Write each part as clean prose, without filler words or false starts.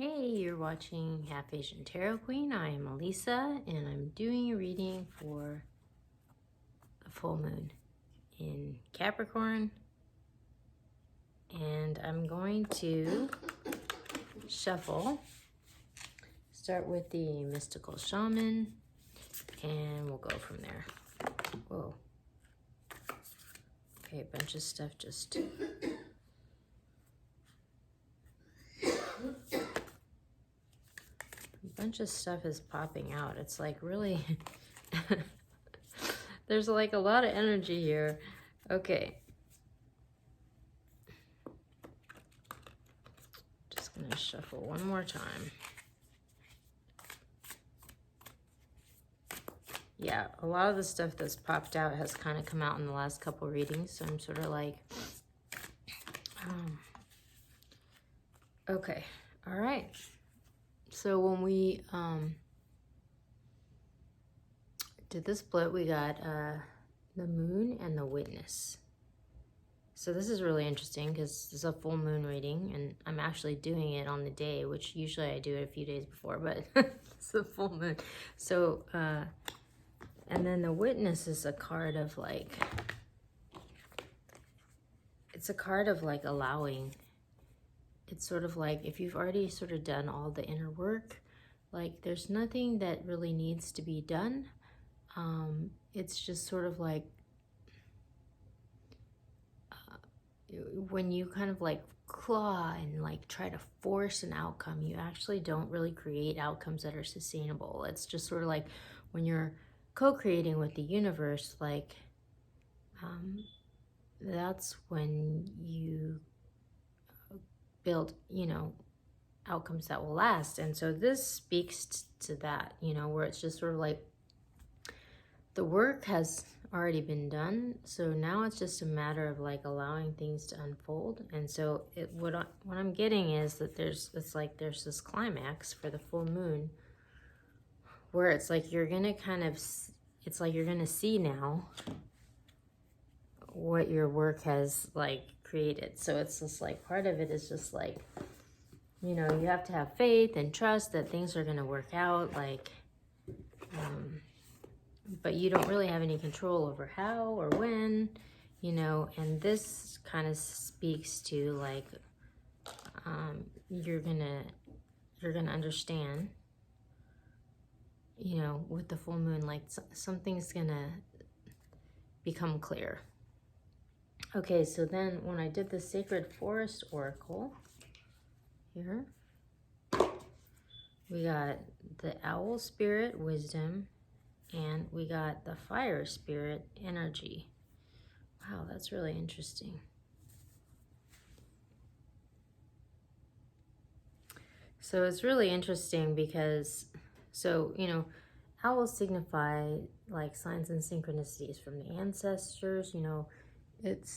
Hey, you're watching Half Asian Tarot Queen. I am Elisa, and I'm doing a reading for the full moon in Capricorn. And I'm going to shuffle. Start with the mystical shaman, and we'll go from there. Whoa. Okay, a bunch of stuff just... A bunch of stuff is popping out. It's like really... There's like a lot of energy here. Okay. Just gonna shuffle one more time. Yeah, a lot of the stuff that's popped out has kind of come out in the last couple readings, so I'm sort of like, okay, all right. So when we did the split, we got the moon and the witness. So this is really interesting because this is a full moon reading, and I'm actually doing it on the day, which usually I do it a few days before, but it's a full moon. So, and then the witness is a card of like, it's a card of like allowing. It's sort of like if you've already sort of done all the inner work, like there's nothing that really needs to be done. It's just sort of like when you kind of like claw and like try to force an outcome, you actually don't really create outcomes that are sustainable. It's just sort of like when you're co-creating with the universe, like that's when you build, you know, outcomes that will last. And so this speaks to that, you know, where it's just sort of like the work has already been done, so now it's just a matter of like allowing things to unfold. And so what I'm getting is that there's this climax for the full moon where it's like you're gonna kind of, it's like you're gonna see now what your work has like created. So it's just like part of it is just like, you know, you have to have faith and trust that things are gonna work out, like but you don't really have any control over how or when, you know. And this kind of speaks to like you're gonna understand, you know, with the full moon, like something's gonna become clear. Okay, so then when I did the Sacred Forest Oracle here, we got the Owl Spirit Wisdom, and we got the Fire Spirit Energy. Wow, that's really interesting. So it's really interesting because, so, you know, owls signify like signs and synchronicities from the ancestors, you know. It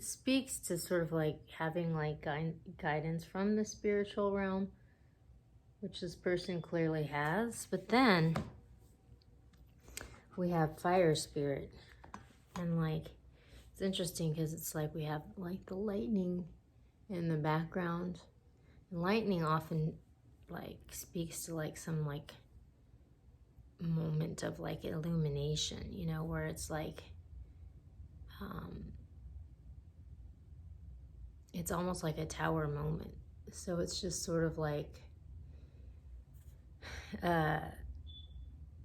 speaks to sort of like having like guidance from the spiritual realm, which this person clearly has. But then we have Fire Spirit, and like it's interesting because it's like we have like the lightning in the background, and lightning often like speaks to like some like moment of like illumination, you know, where it's like it's almost like a tower moment. So it's just sort of like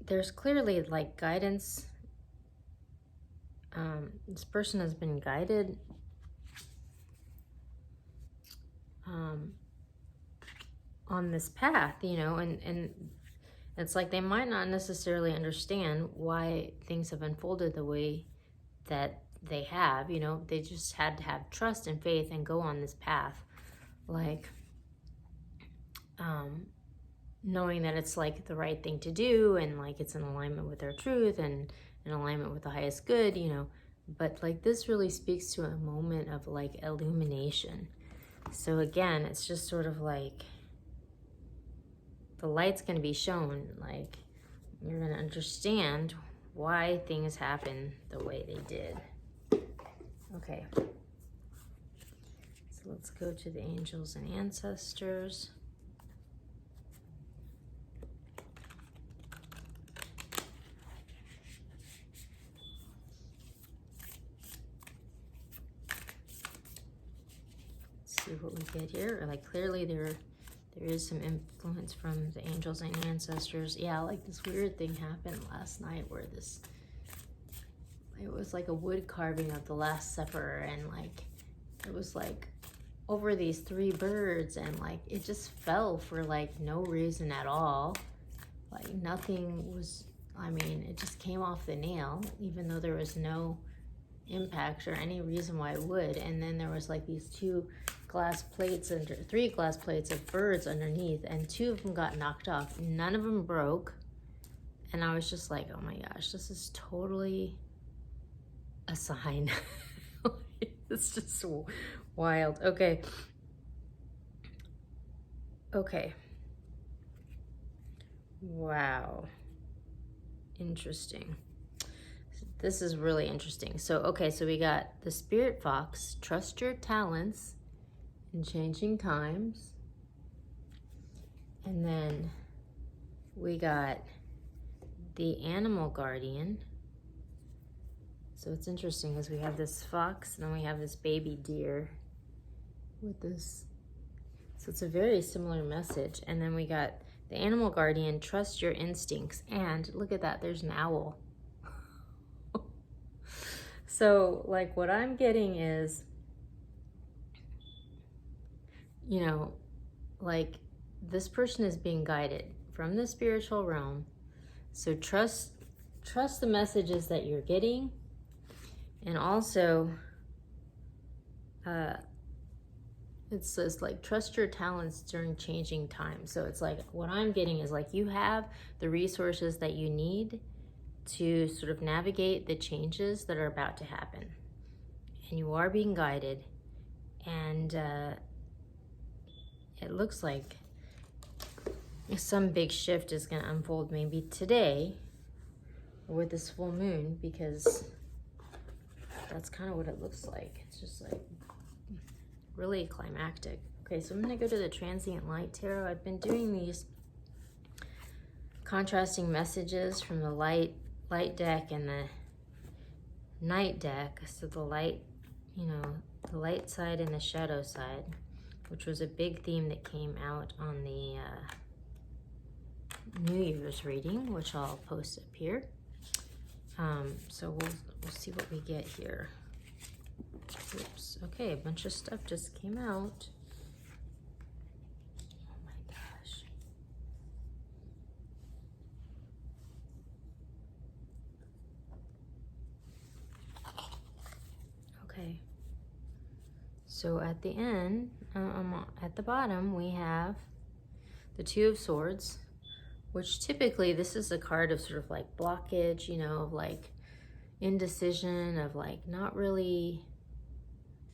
there's clearly like guidance. This person has been guided on this path, you know, and it's like they might not necessarily understand why things have unfolded the way that they have, you know. They just had to have trust and faith and go on this path, like knowing that it's like the right thing to do, and like it's in alignment with their truth and in alignment with the highest good, you know. But like this really speaks to a moment of like illumination. So again, it's just sort of like the light's going to be shown, like you're going to understand why things happen the way they did. Okay, so So let's go to the angels and ancestors. Let's see what we get here. Like clearly there is some influence from the angels and ancestors. Yeah, like this weird thing happened last night where it was like a wood carving of the Last Supper, and like it was like over these 3 birds, and like it just fell for like no reason at all. Like nothing was, I mean, it just came off the nail, even though there was no impact or any reason why it would. And then there was like these 3 glass plates of birds underneath, and 2 of them got knocked off. None of them broke. And I was just like, oh my gosh, this is totally a sign. It's just so wild. Okay. Wow. Interesting. This is really interesting. So, okay, so we got the Spirit Fox, trust your talents in changing times. And then we got the Animal Guardian. So it's interesting because we have this fox and then we have this baby deer with this. So it's a very similar message. And then we got the Animal Guardian, trust your instincts. And look at that, there's an owl. So like what I'm getting is, you know, like this person is being guided from the spiritual realm. So trust the messages that you're getting. And also, it says like, trust your talents during changing times. So it's like, what I'm getting is like, you have the resources that you need to sort of navigate the changes that are about to happen. And you are being guided. And it looks like some big shift is going to unfold maybe today with this full moon, because that's kind of what it looks like. It's just like really climactic. Okay, so I'm going to go to the Transient Light Tarot. I've been doing these contrasting messages from the light deck and the night deck. So the light, you know, the light side and the shadow side, which was a big theme that came out on the New Year's reading, which I'll post up here. So we'll see what we get here. Oops. Okay, a bunch of stuff just came out. Oh my gosh. Okay. So at the end, at the bottom, we have the 2 of Swords, which typically this is a card of sort of like blockage, you know, of like indecision, of like not really,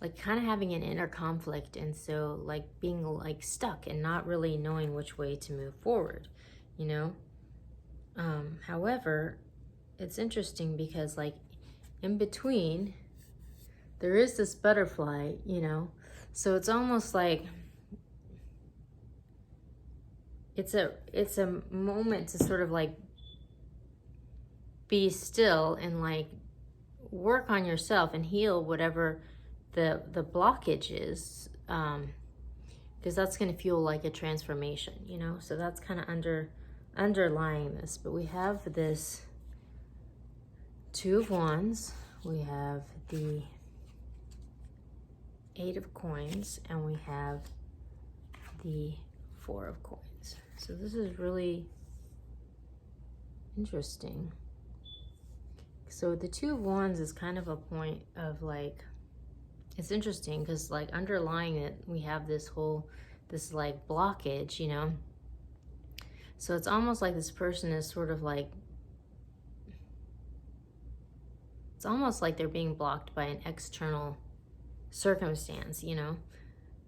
like kind of having an inner conflict, and so like being like stuck and not really knowing which way to move forward, you know. However, it's interesting because like in between there is this butterfly, you know, so it's almost like it's a moment to sort of like be still and like work on yourself and heal whatever the blockage is, because that's going to fuel like a transformation, you know. So that's kind of underlying this. But we have this 2 of Wands, we have the 8 of Coins, and we have the 4 of Coins. So this is really interesting. So the 2 of Wands is kind of a point of like, it's interesting because like underlying it, we have this like blockage, you know. So it's almost like this person is sort of like, it's almost like they're being blocked by an external circumstance, you know.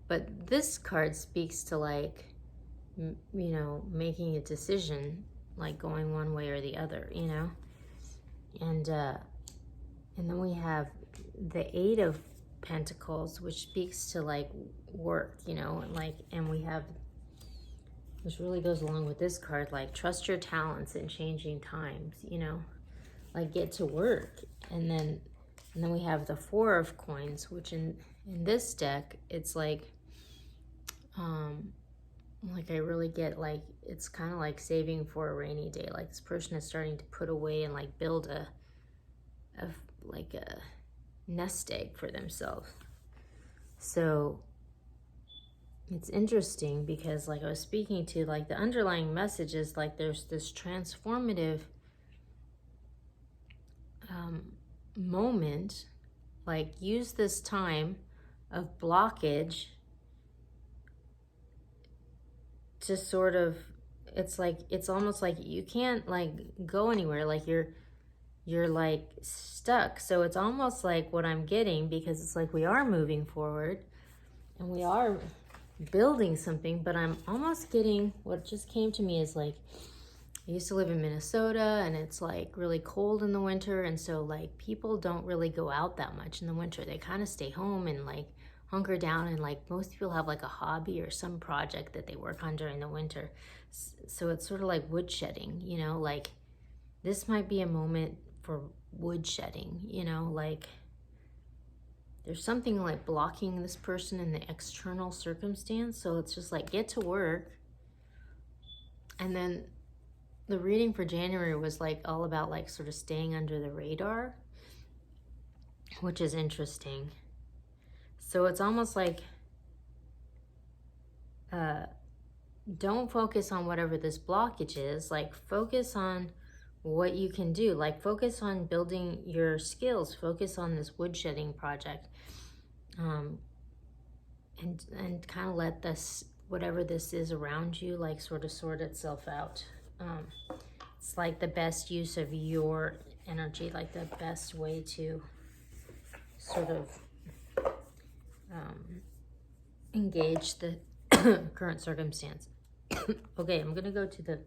But this card speaks to like, you know, making a decision, like going one way or the other, you know. And then we have the 8 of Pentacles, which speaks to like work, you know, and like, and we have, which really goes along with this card, like trust your talents in changing times, you know, like get to work. And then we have the Four of Coins, which in this deck, it's like I really get like, it's kind of like saving for a rainy day. Like this person is starting to put away and like build a nest egg for themselves. So it's interesting because like I was speaking to, like the underlying message is like there's this transformative moment, like use this time of blockage to sort of, it's like, it's almost like you can't like go anywhere, like you're like stuck. So it's almost like what I'm getting, because it's like we are moving forward and we are building something, but I'm almost getting, what just came to me is like, I used to live in Minnesota and it's like really cold in the winter, and so like people don't really go out that much in the winter. They kind of stay home and like hunker down, and like most people have like a hobby or some project that they work on during the winter. So it's sort of like woodshedding, you know, like this might be a moment for woodshedding, you know, like there's something like blocking this person in the external circumstance. So it's just like get to work. And then the reading for January was like all about like sort of staying under the radar, which is interesting. So it's almost like don't focus on whatever this blockage is, like focus on what you can do, like focus on building your skills, focus on this woodshedding project, and kind of let this, whatever this is around you, like sort of sort itself out. It's like the best use of your energy, like the best way to sort of engage the current circumstance. Okay, I'm gonna go to the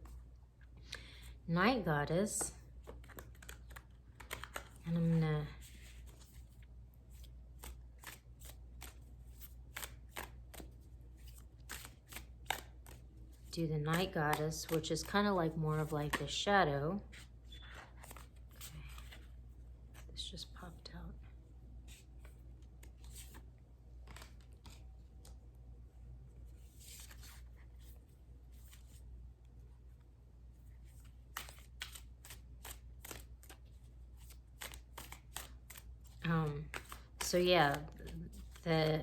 Night Goddess, and I'm gonna do the Night Goddess, which is kind of like more of like the shadow. Okay. This just popped out. So yeah, the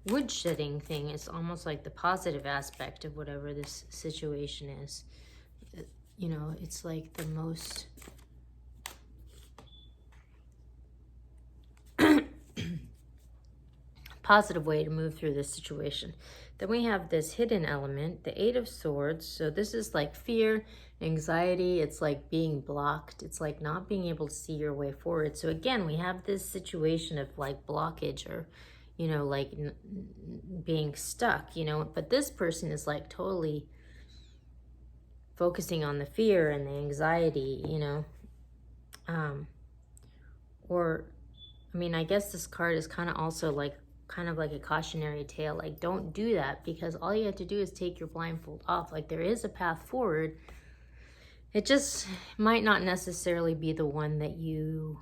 woodshedding thing is almost like the positive aspect of whatever this situation is. You know, it's like the most positive way to move through this situation. Then we have this hidden element, the Eight of Swords. So this is like fear, anxiety. It's like being blocked. It's like not being able to see your way forward. So again, we have this situation of like blockage, or, you know, like being stuck, you know, but this person is like totally focusing on the fear and the anxiety, you know, or, I mean, I guess this card is kind of also like, kind of like a cautionary tale, like don't do that, because all you have to do is take your blindfold off. Like there is a path forward. It just might not necessarily be the one that you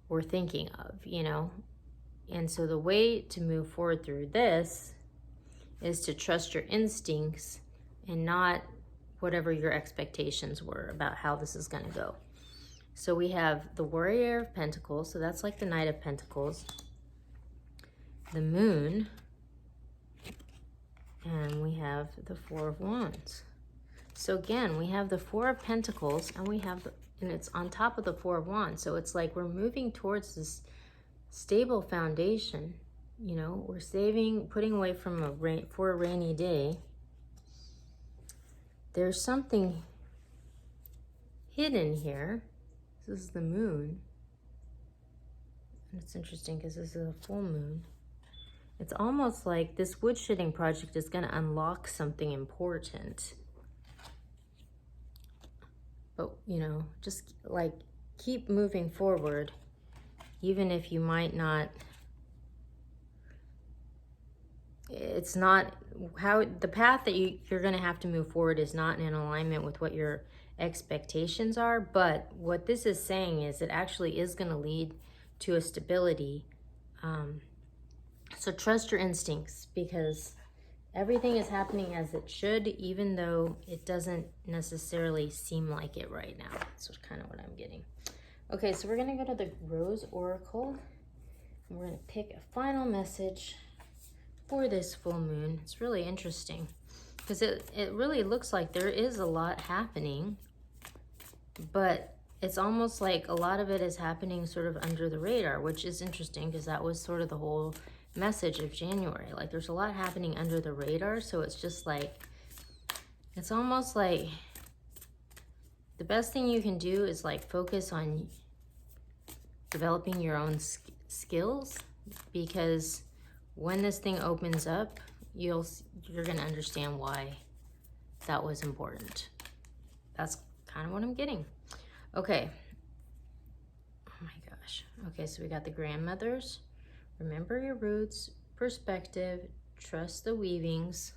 were thinking of, you know. And so the way to move forward through this is to trust your instincts and not whatever your expectations were about how this is going to go. So we have the Warrior of Pentacles, so that's like the Knight of Pentacles, the Moon, and we have the Four of Wands. So again, we have the Four of Pentacles, and we have, and it's on top of the Four of Wands. So it's like we're moving towards this stable foundation. You know, we're saving, putting away from for a rainy day. There's something hidden here. This is the Moon. And it's interesting because this is a full moon. It's almost like this woodshedding project is going to unlock something important. But, you know, just like keep moving forward, even if you might not it's not how the path that you're going to have to move forward is not in alignment with what your expectations are. But what this is saying is it actually is going to lead to a stability. So trust your instincts, because everything is happening as it should, even though it doesn't necessarily seem like it right now. That's kind of what I'm getting. Okay, so we're going to go to the Rose Oracle. And we're going to pick a final message for this full moon. It's really interesting because it really looks like there is a lot happening, but it's almost like a lot of it is happening sort of under the radar, which is interesting because that was sort of the whole message of January. Like there's a lot happening under the radar, so it's just like, it's almost like the best thing you can do is like focus on developing your own skills, because when this thing opens up, you're going to understand why that was important. That's kind of what I'm getting. Okay. Oh my gosh. Okay, so we got the grandmothers. Remember your roots, perspective, trust the weavings.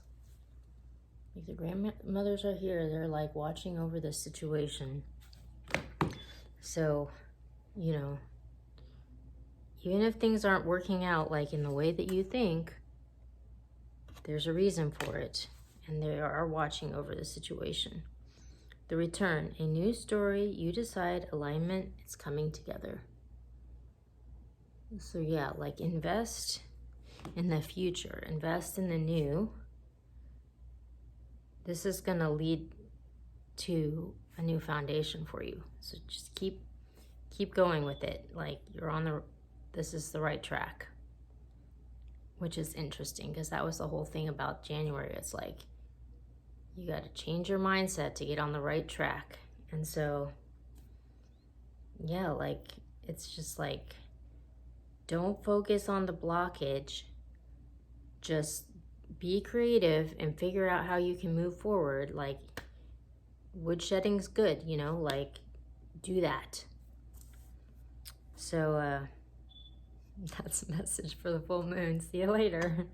Like the grandmothers are here. They're like watching over the situation. So, you know, even if things aren't working out like in the way that you think, there's a reason for it, and they are watching over the situation. The return, a new story, you decide, alignment, it's coming together. So yeah, like invest in the future, invest in the new. This is gonna lead to a new foundation for you. So just keep going with it. Like this is the right track, which is interesting because that was the whole thing about January. It's like, you got to change your mindset to get on the right track. And so, yeah, like, it's just like, don't focus on the blockage. Just be creative and figure out how you can move forward. Like, woodshedding's good, you know, like, do that. So, that's a message for the full moon. See you later.